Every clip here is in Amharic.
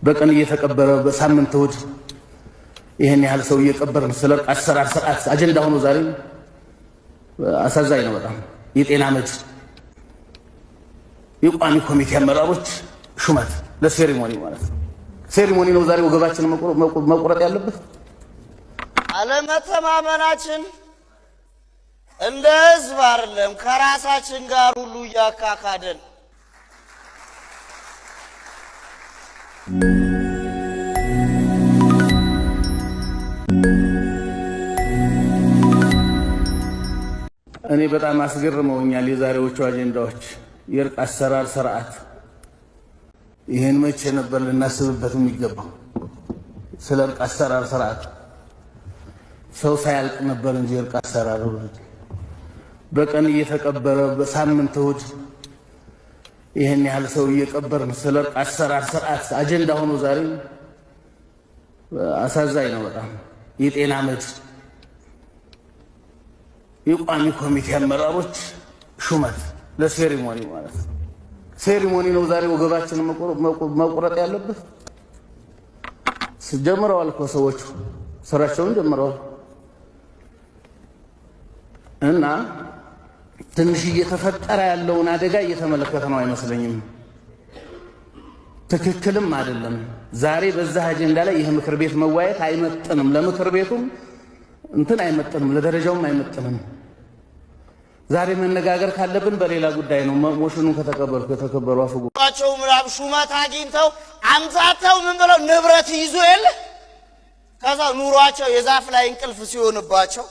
በቀን እየተቀበረ በሳምንት እሑድ ይሄን ያህል ሰው እየቀበርን ስለ አሰራር ስርዓት አጀንዳ ሆኖ ዛሬ አሳዛኝ ነው በጣም። የጤና መድ የቋሚ ኮሚቴ አመራሮች ሹመት ለሴሪሞኒ ማለት ነው። ሴሪሞኒ ነው ዛሬ ወገባችንን መቁረጥ ያለበት። አለመተማመናችን እንደ ህዝብ አይደለም ከራሳችን ጋር ሁሉ ያካካደን። እኔ በጣም አስገርመውኛል የዛሬዎቹ አጀንዳዎች። የእርቅ አሰራር ስርዓት ይሄን መቼ ነበር ልናስብበት የሚገባው? ስለ እርቅ አሰራር ስርዓት ሰው ሳያልቅ ነበር እንጂ እርቅ አሰራር በቀን እየተቀበረ በሳምንት እሑድ ይሄን ያህል ሰው እየቀበርን ስለ እርቅ አሰራር ስርዓት አጀንዳ ሆኖ ዛሬ አሳዛኝ ነው በጣም። የጤና መድ የቋሚ ኮሚቴ አመራሮች ሹመት ለሴሪሞኒ ማለት ነው። ሴሪሞኒ ነው ዛሬ ወገባችንን መቁረጥ ያለበት። ጀምረዋል እኮ ሰዎቹ ስራቸውን ጀምረዋል። እና ትንሽ እየተፈጠረ ያለውን አደጋ እየተመለከተ ነው አይመስለኝም። ትክክልም አይደለም። ዛሬ በዛ አጀንዳ ላይ ይሄ ምክር ቤት መዋየት አይመጥንም። ለምክር ቤቱም እንትን አይመጥንም፣ ለደረጃውም አይመጥንም። ዛሬ መነጋገር ካለብን በሌላ ጉዳይ ነው። ሞሽኑን ከተከበሩ አፈጉባቸው ምራብ ሹመት አግኝተው አምዛተው ምን ብለው ንብረት ይዞ የለ ከዛ ኑሯቸው የዛፍ ላይ እንቅልፍ ሲሆንባቸው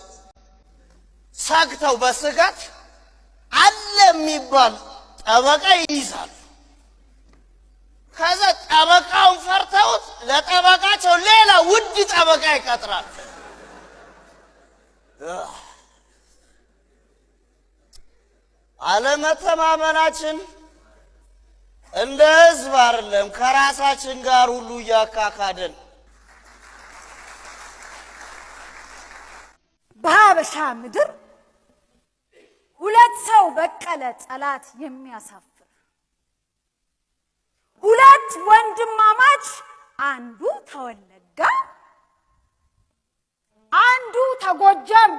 ሰግተው በስጋት አለ የሚባል ጠበቃ ይይዛሉ። ከዛ ጠበቃውን ፈርተውት ለጠበቃቸው ሌላ ውድ ጠበቃ ይቀጥራሉ። አለመተማመናችን እንደ ህዝብ አይደለም ከራሳችን ጋር ሁሉ ያካካደን። በሀበሻ ምድር ሁለት ሰው በቀለ ጠላት የሚያሳፍር፣ ሁለት ወንድማማች አንዱ ተወለጋ አንዱ ተጎጃም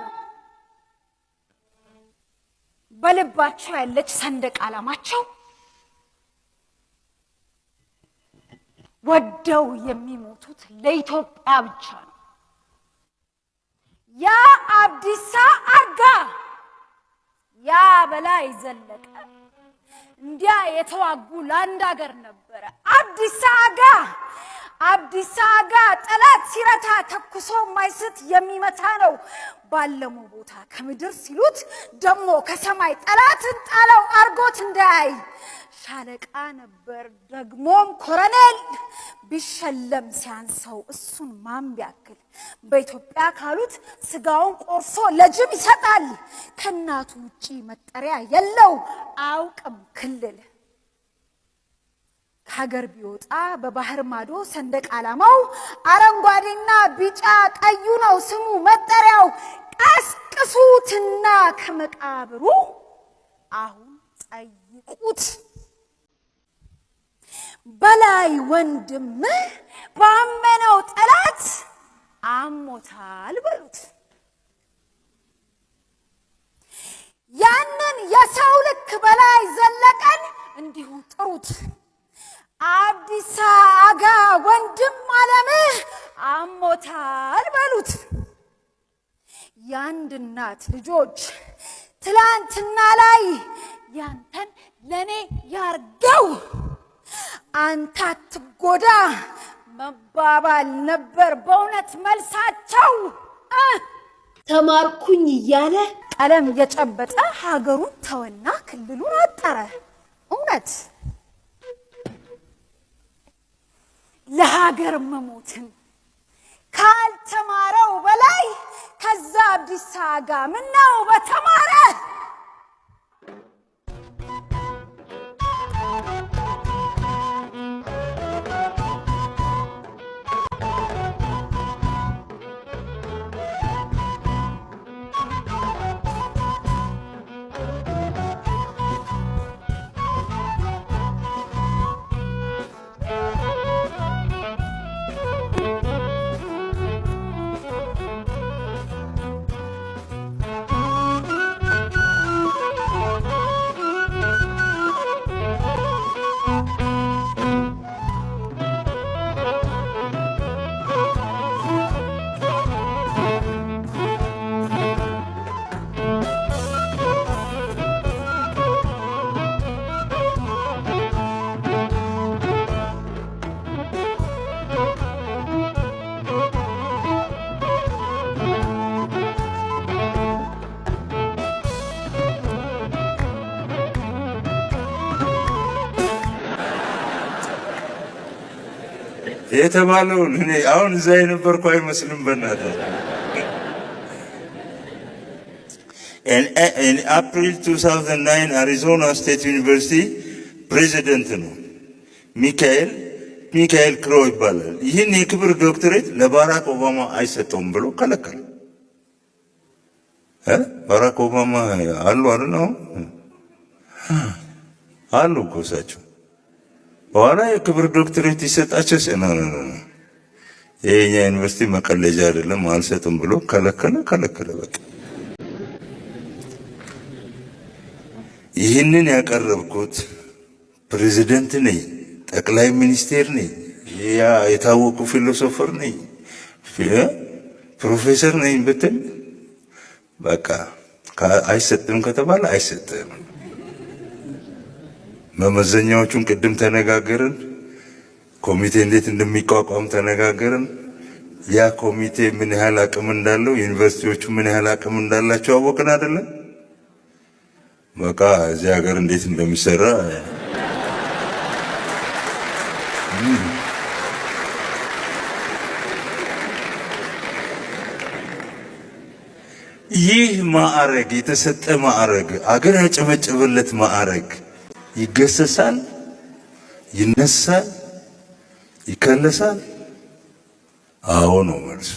በልባቸው ያለች ሰንደቅ ዓላማቸው ወደው የሚሞቱት ለኢትዮጵያ ብቻ ነው። ያ አብዲሳ አጋ ያ በላይ ዘለቀ እንዲያ የተዋጉ ለአንድ ሀገር ነበረ። አብዲሳ አጋ ጠላት ሲረታ ተኩሶ ማይስት የሚመታ ነው። ባለሙ ቦታ ከምድር ሲሉት ደሞ ከሰማይ ጠላትን ጣለው አርጎት እንዳይ ሻለቃ ነበር ደግሞም ኮሎኔል። ቢሸለም ሲያንሰው እሱን ማን ቢያክል በኢትዮጵያ ካሉት ስጋውን ቆርሶ ለጅብ ይሰጣል። ከናቱ ውጪ መጠሪያ የለው አውቅም ክልል። ከሀገር ቢወጣ በባህር ማዶ ሰንደቅ ዓላማው አረንጓዴና ቢጫ ቀዩ ነው ስሙ መጠሪያው። ቀስቅሱትና ከመቃብሩ አሁን ጠይቁት በላይ ወንድም ባመነው ጠላት አሞታል በሉት። ያንን የሰው ልክ በላይ ዘለቀን እንዲሁ ጥሩት። አብዲሳ አጋ ወንድም ዓለምህ አሞታል በሉት። የአንድ እናት ልጆች ትላንትና ላይ ያንተን ለኔ ያርገው አንተ አትጎዳ መባባል ነበር በእውነት መልሳቸው። ተማርኩኝ እያለ ቀለም የጨበጠ ሀገሩን ተወና ክልሉን አጠረ። እውነት ለሀገር መሞትን ካልተማረው በላይ ከዛ አብዲሳ አጋ ምነው በተማረ። የተባለውን እኔ አሁን እዛ የነበርኩ አይመስልም በእናትህ። In April 2009 Arizona State University ፕሬዚደንት ነው ሚካኤል ክሮ ይባላል። ይህን የክብር ዶክትሬት ለባራክ ኦባማ አይሰጠውም ብሎ ከለከለ። ባራክ ኦባማ አሉ አይደል? አሉ እኮ እሳቸው በኋላ የክብር ዶክትሬት ይሰጣቸው የኛ ዩኒቨርሲቲ መቀለጃ አይደለም አልሰጥም ብሎ ከለከለ። በቃ ይህንን ያቀረብኩት ፕሬዚደንት ነኝ፣ ጠቅላይ ሚኒስቴር ነኝ፣ የታወቁ ፊሎሶፈር ነኝ፣ ፕሮፌሰር ነኝ ብትል በቃ አይሰጥም ከተባለ አይሰጥም። መመዘኛዎቹን ቅድም ተነጋገርን። ኮሚቴ እንዴት እንደሚቋቋም ተነጋገርን። ያ ኮሚቴ ምን ያህል አቅም እንዳለው፣ ዩኒቨርሲቲዎቹ ምን ያህል አቅም እንዳላቸው አወቅን አይደለም? በቃ እዚህ ሀገር እንዴት እንደሚሰራ ይህ ማዕረግ የተሰጠ ማዕረግ አገር ያጨበጨበለት ማዕረግ ይገሰሳል፣ ይነሳል፣ ይከለሳል? አዎ ነው መልሱ።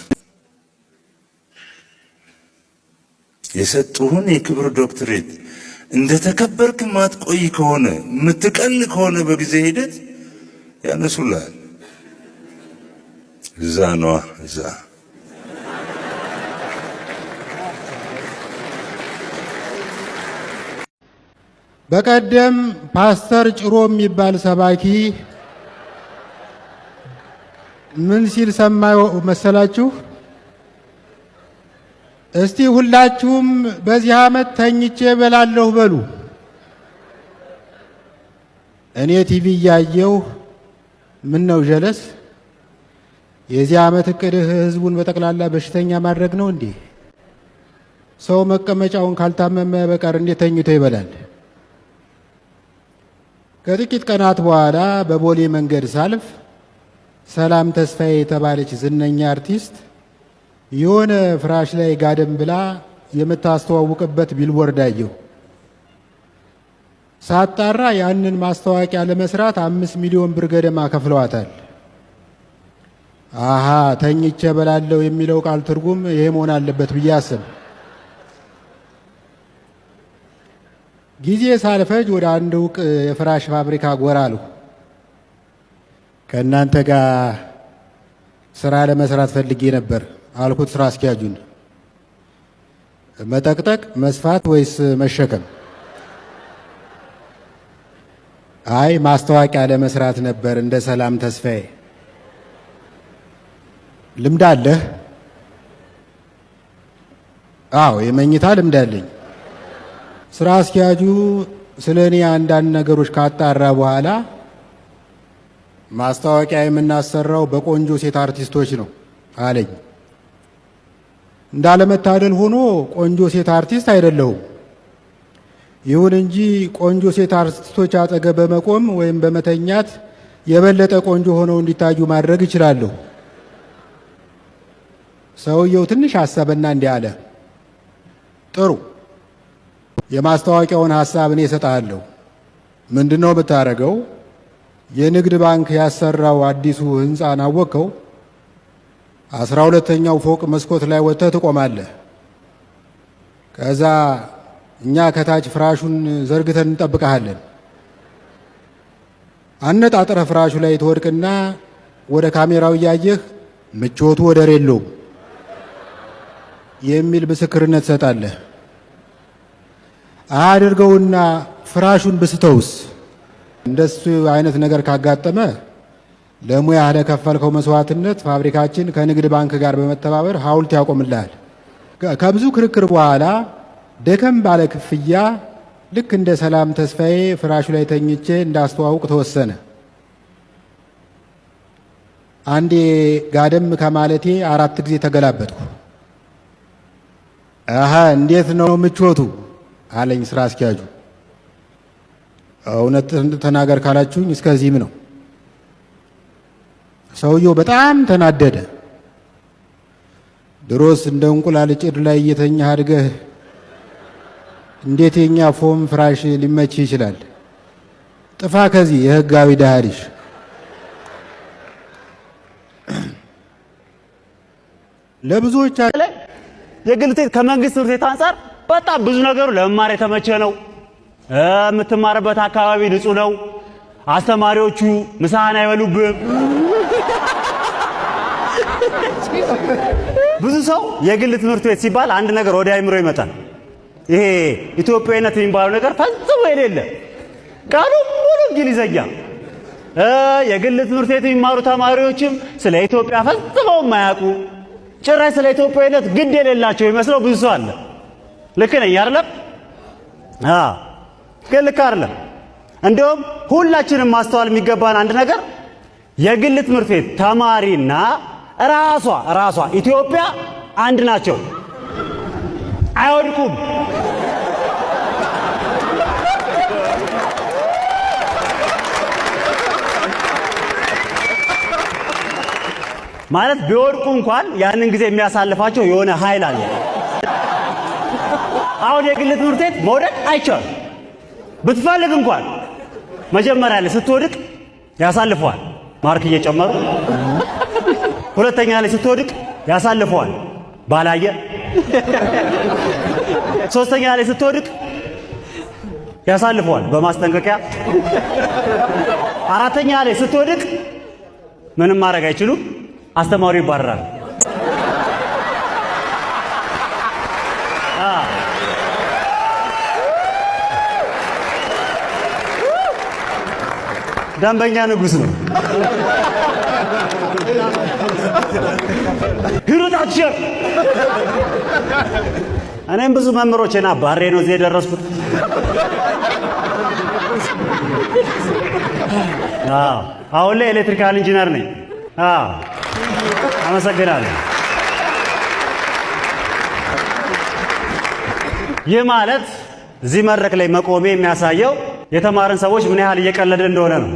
የሰጡህን የክብር ዶክትሬት እንደተከበርክ ማትቆይ ከሆነ የምትቀል ከሆነ በጊዜ ሂደት ያነሱልሃል። እዛ ነዋ እዛ በቀደም ፓስተር ጭሮ የሚባል ሰባኪ ምን ሲል ሰማዩ መሰላችሁ? እስቲ ሁላችሁም በዚህ ዓመት ተኝቼ በላለሁ በሉ። እኔ ቲቪ እያየሁ ምን ነው ጀለስ? የዚህ ዓመት እቅድህ ህዝቡን በጠቅላላ በሽተኛ ማድረግ ነው እንዴ? ሰው መቀመጫውን ካልታመመ በቀር እንዴት ተኝቶ ይበላል? ከጥቂት ቀናት በኋላ በቦሌ መንገድ ሳልፍ ሰላም ተስፋዬ የተባለች ዝነኛ አርቲስት የሆነ ፍራሽ ላይ ጋደም ብላ የምታስተዋውቅበት ቢልቦርድ አየሁ። ሳጣራ ያንን ማስታወቂያ ለመስራት 5 ሚሊዮን ብር ገደማ ከፍለዋታል። አሃ ተኝቼ በላለሁ የሚለው ቃል ትርጉም ይሄ መሆን አለበት ብዬ አሰብኩ። ጊዜ ሳልፈጅ ወደ አንድ ዕውቅ የፍራሽ ፋብሪካ ጎራ አልኩ። ከእናንተ ጋር ስራ ለመስራት ፈልጌ ነበር አልኩት ስራ አስኪያጁን። መጠቅጠቅ፣ መስፋት ወይስ መሸከም? አይ ማስታወቂያ ለመስራት ነበር እንደ ሰላም ተስፋዬ። ልምድ አለህ? አዎ የመኝታ ልምድ አለኝ። ስራ አስኪያጁ ስለ እኔ አንዳንድ ነገሮች ካጣራ በኋላ ማስታወቂያ የምናሰራው በቆንጆ ሴት አርቲስቶች ነው አለኝ። እንዳለመታደል ሆኖ ቆንጆ ሴት አርቲስት አይደለሁም። ይሁን እንጂ ቆንጆ ሴት አርቲስቶች አጠገብ በመቆም ወይም በመተኛት የበለጠ ቆንጆ ሆነው እንዲታዩ ማድረግ እችላለሁ። ሰውየው ትንሽ አሰበና እንዲህ አለ፣ ጥሩ የማስታወቂያውን ሐሳብ እኔ እሰጥሃለሁ። ምንድነው የምታደርገው? የንግድ ባንክ ያሰራው አዲሱ ህንፃን አወቀው? 12ኛው ፎቅ መስኮት ላይ ወጥተህ ትቆማለህ። ከዛ እኛ ከታች ፍራሹን ዘርግተን እንጠብቀሃለን። አነጣጥረህ ፍራሹ ላይ ትወድቅና ወደ ካሜራው እያየህ ምቾቱ ወደር የለውም የሚል ምስክርነት ትሰጣለህ። አድርገውና ፍራሹን ብስተውስ? እንደሱ አይነት ነገር ካጋጠመ ለሙያ ለከፈልከው መስዋዕትነት ፋብሪካችን ከንግድ ባንክ ጋር በመተባበር ሐውልት ያቆምልሃል። ከብዙ ክርክር በኋላ ደከም ባለ ክፍያ ልክ እንደ ሰላም ተስፋዬ ፍራሹ ላይ ተኝቼ እንዳስተዋውቅ ተወሰነ። አንዴ ጋደም ከማለቴ 4 ጊዜ ተገላበጥኩ። አሃ እንዴት ነው ምቾቱ አለኝ ስራ አስኪያጁ። እውነት ተናገር ካላችሁኝ እስከዚህም ነው። ሰውየው በጣም ተናደደ። ድሮስ እንደ እንቁላል ጭድ ላይ እየተኛህ አድገህ እንዴት የኛ ፎም ፍራሽ ሊመች ይችላል? ጥፋ ከዚህ የህጋዊ ድሃ ልጅ። ለብዙዎች የግል ትምህርት ከመንግስት ትምህርት ቤት አንጻር በጣም ብዙ ነገሩ ለመማር የተመቸ ነው። የምትማርበት አካባቢ ንጹህ ነው። አስተማሪዎቹ ምሳህን አይበሉብም። ብዙ ሰው የግል ትምህርት ቤት ሲባል አንድ ነገር ወደ አይምሮ ይመጣል። ይሄ ኢትዮጵያዊነት የሚባለው ነገር ፈጽሞ የሌለ ቃሉ ሙሉ እንግሊዘኛ። የግል ትምህርት ቤት የሚማሩ ተማሪዎችም ስለ ኢትዮጵያ ፈጽመው የማያውቁ ጭራሽ ስለ ኢትዮጵያዊነት ግድ የሌላቸው ይመስለው ብዙ ሰው አለ። ልክ ነኝ አይደለም? ግን ልክ አይደለም። እንደውም ሁላችንም ማስተዋል የሚገባን አንድ ነገር የግል ትምህርት ቤት ተማሪና ራሷ ኢትዮጵያ አንድ ናቸው፣ አይወድቁም። ማለት ቢወድቁ እንኳን ያንን ጊዜ የሚያሳልፋቸው የሆነ ኃይል አለ። አሁን የግል ትምህርት ቤት መውደቅ አይቻልም። ብትፈልግ እንኳን መጀመሪያ ላይ ስትወድቅ ያሳልፈዋል ማርክ እየጨመሩ፣ ሁለተኛ ላይ ስትወድቅ ያሳልፈዋል ባላየ፣ ሶስተኛ ላይ ስትወድቅ ያሳልፈዋል በማስጠንቀቂያ፣ አራተኛ ላይ ስትወድቅ ምንም ማድረግ አይችሉም፣ አስተማሪው ይባረራል። ደንበኛ ንጉስ ነው። ሂሩታችን እኔም ብዙ መምህሮቼና ባሬ ነው እዚህ የደረስኩት። አሁን ላይ ኤሌክትሪካል ኢንጂነር ነኝ። አመሰግናለሁ። ይህ ማለት እዚህ መድረክ ላይ መቆሜ የሚያሳየው የተማረን ሰዎች ምን ያህል እየቀለደ እንደሆነ ነው።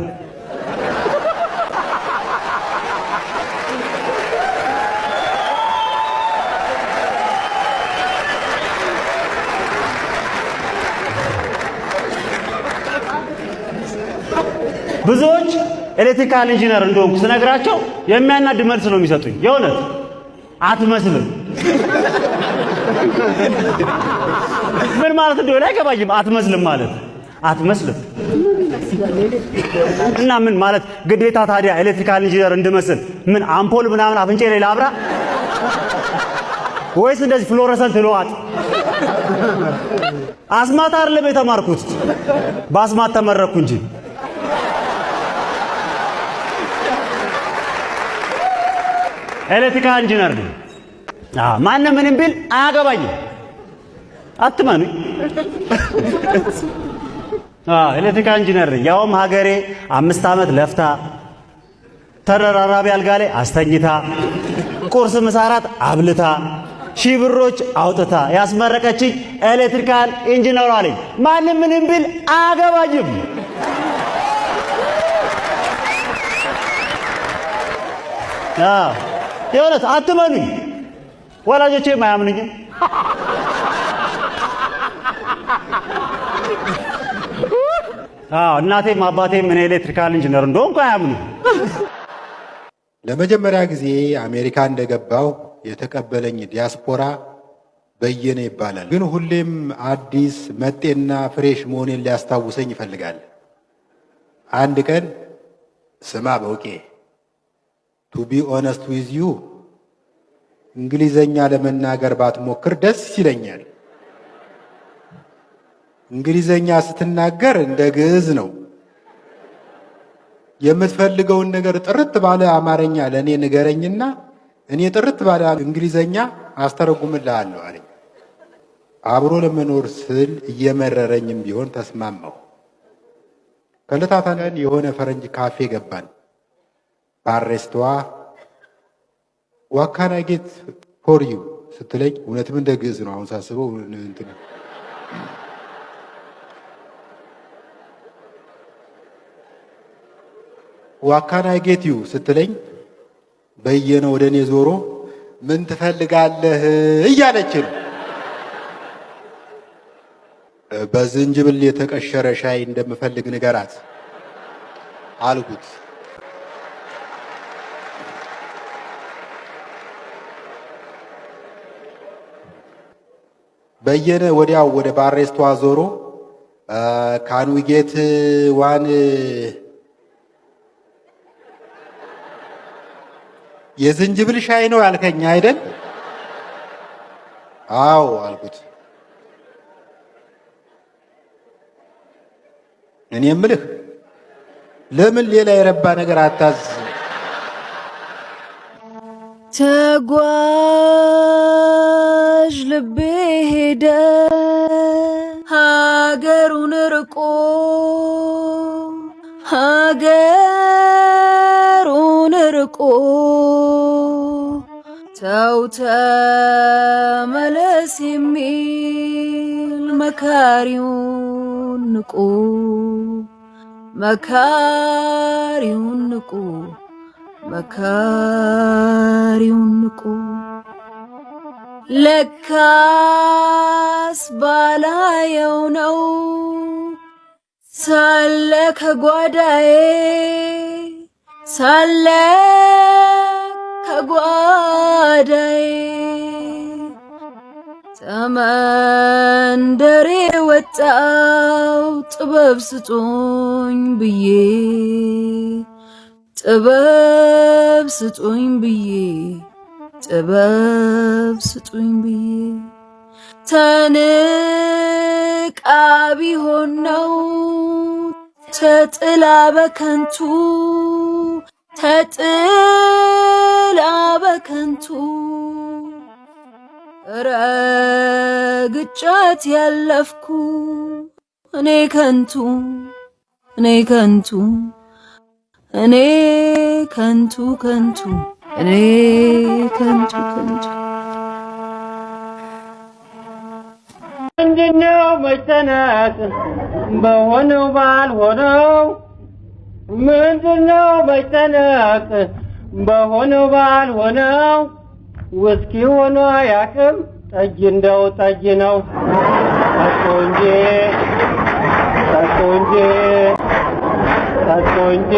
ብዙዎች ኤሌክትሪካል ኢንጂነር እንደሆንኩ ስነግራቸው የሚያናድ መልስ ነው የሚሰጡኝ። የእውነት አትመስልም። ምን ማለት እንደሆነ አይገባኝም። አትመስልም ማለት አትመስልም እና ምን ማለት ግዴታ ታዲያ ኤሌክትሪካል ኢንጂነር እንድመስል ምን አምፖል ምናምን አፍንጬ ላይ ላብራ ወይስ እንደዚህ ፍሎረሰንት ልዋጥ? አስማት አይደለም የተማርኩት፣ በአስማት ተመረኩ እንጂ። ኤሌክትሪካል ኢንጂነር ነኝ። ማንም ምንም ቢል አያገባኝም። አትመኑኝ። ኤሌክትሪካል ኢንጂነር ነኝ። ያውም ሀገሬ 5 ዓመት ለፍታ ተደራራቢ አልጋ ላይ አስተኝታ ቁርስ ምሳ እራት አብልታ ሺህ ብሮች አውጥታ ያስመረቀችኝ ኤሌክትሪካል ኢንጂነር አለኝ። ማንም ምንም ቢል አያገባኝም። የእውነት አትመኑኝ። ወላጆቼም አያምኑኝም። እናቴም አባቴም እኔ ኤሌክትሪካል ኢንጂነር እንደሆንኩ አያምኑ። ለመጀመሪያ ጊዜ አሜሪካ እንደገባው የተቀበለኝ ዲያስፖራ በየነ ይባላል። ግን ሁሌም አዲስ መጤና ፍሬሽ መሆኔን ሊያስታውሰኝ ይፈልጋል። አንድ ቀን ስማ በውቄ ቱ ቢ ኦነስት ዊዝ ዩ እንግሊዘኛ ለመናገር ባትሞክር ደስ ይለኛል። እንግሊዘኛ ስትናገር እንደ ግዕዝ ነው። የምትፈልገውን ነገር ጥርት ባለ አማርኛ ለእኔ ንገረኝና እኔ ጥርት ባለ እንግሊዘኛ አስተረጉምልሃለሁ አለኝ። አብሮ ለመኖር ስል እየመረረኝም ቢሆን ተስማማሁ። ከዕለታት አንድ ቀን የሆነ ፈረንጅ ካፌ ገባን። ባሬስቷ ዋት ካን አይ ጌት ፎር ዩ ስትለኝ እውነትም እንደ ግዕዝ ነው። አሁን ሳስበው እንትን ዋት ካን አይ ጌት ዩ ስትለኝ በየነ ወደ እኔ ዞሮ ምን ትፈልጋለህ እያለች ነው። በዝንጅብል የተቀሸረ ሻይ እንደምፈልግ ንገራት አልኩት። በየነ ወዲያው ወደ ባሬስቷ ዞሮ ካን ዊ ጌት ዋን የዝንጅብል ሻይ ነው ያልከኝ አይደል? አዎ አልኩት። እኔ የምልህ ለምን ሌላ የረባ ነገር አታዝ? ተጓዥ ልቤ ሄደ ሀገሩን ርቆ ሀገሩን ርቆ ተው ተመለስ የሚል መካሪውን ንቆ መካሪውን ንቆ መካሪውን ንቆ ለካስ ባላየው ነው ሳለ ከጓዳዬ ሳለ ከጓዳዬ ተመንደሬ ወጣው ጥበብ ስጡኝ ብዬ ጥበብ ስጡኝ ብዬ ጥበብ ስጡኝ ብዬ ተንቃ ቢሆን ነው ተጥላ በከንቱ ተጥላ በከንቱ ረግጫት ያለፍኩ እኔ ከንቱ እኔ ከንቱ እኔ ከንቱ ከንቱ እኔ ከንቱ ከንቱ ምንድነው መጨነቅ በሆነው ባልሆነው ምንድነው መጨነቅ በሆነው ባልሆነው ውስኪ ሆኖ ያቅም ጠጅ እንደው ጠጅ ነው ጠጡ እንጂ ጠጡ እንጂ ጠጡ እንጂ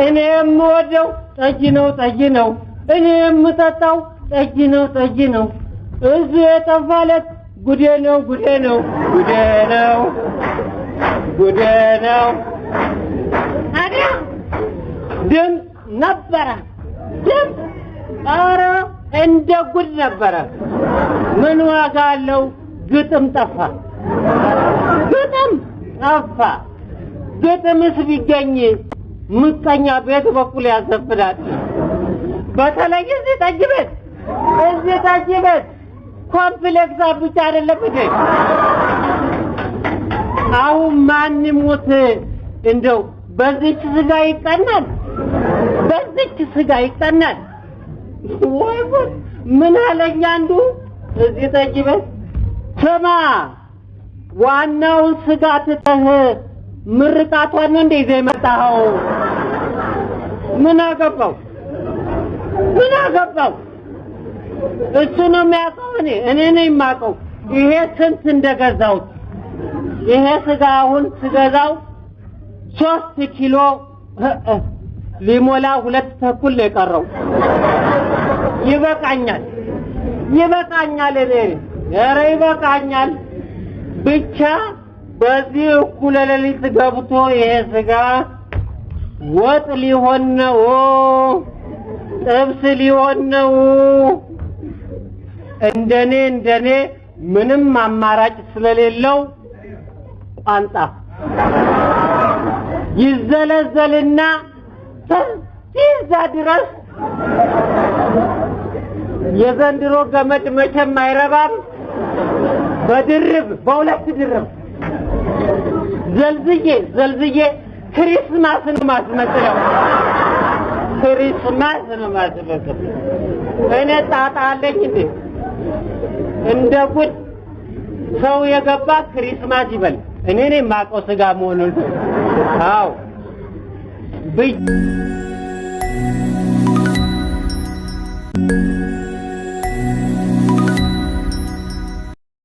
እኔ የምወደው ጠጅ ነው ጠጅ ነው እኔ የምጠጣው ጠጅ ነው ጠጅ ነው እዚህ የጠፋለት ጉዴ ነው ጉዴ ነው ጉዴ ነው ጉዴ ነው አዲያ ድምፅ ነበረ ድምፅ ኧረ እንደ ጉድ ነበረ ምን ዋጋ አለው ግጥም ጠፋ ግጥም ጠፋ ግጥምስ ቢገኝ ምቀኛ ቤት በኩል ያዘፍናል በተለይ እዚህ ጠጅ ቤት ኮምፕሌክስ ብቻ አይደለም እንዴ አሁን ማንም ሞት እንደው በዚች ስጋ ይቀናል በዚች ስጋ ይቀናል ወይ ምን አለኝ አንዱ እዚህ ጠጅ ቤት ስማ ዋናውን ስጋ ትተህ ምርቃቷን ነው እንደ ይዘህ መጣኸው ምን አገባው እሱ ነው የሚያውቀው እኔ ነኝ የማውቀው ይሄ ስንት እንደገዛሁት ይሄ ስጋ አሁን ስገዛው 3 ኪሎ ሊሞላ 2 ተኩል ነው የቀረው ይበቃኛል እኔ ኧረ ይበቃኛል ብቻ በዚህ እኩለ ሌሊት ገብቶ ይሄ ስጋ ወጥ ሊሆን ነው ጥብስ ሊሆን ነው እንደኔ ምንም አማራጭ ስለሌለው ቋንጣ ይዘለዘልና ተይዛ ድረስ የዘንድሮ ገመድ መቼም አይረባም በሁለት ድርብ ዘልዝዬ ክሪስማስ ነው ማስመጥለው እኔ ጣጣ አለኝ እንደ ጉድ ሰው የገባ ክሪስማስ ይበል እኔ ነኝ የማውቀው ስጋ መሆኑን አዎ ነው።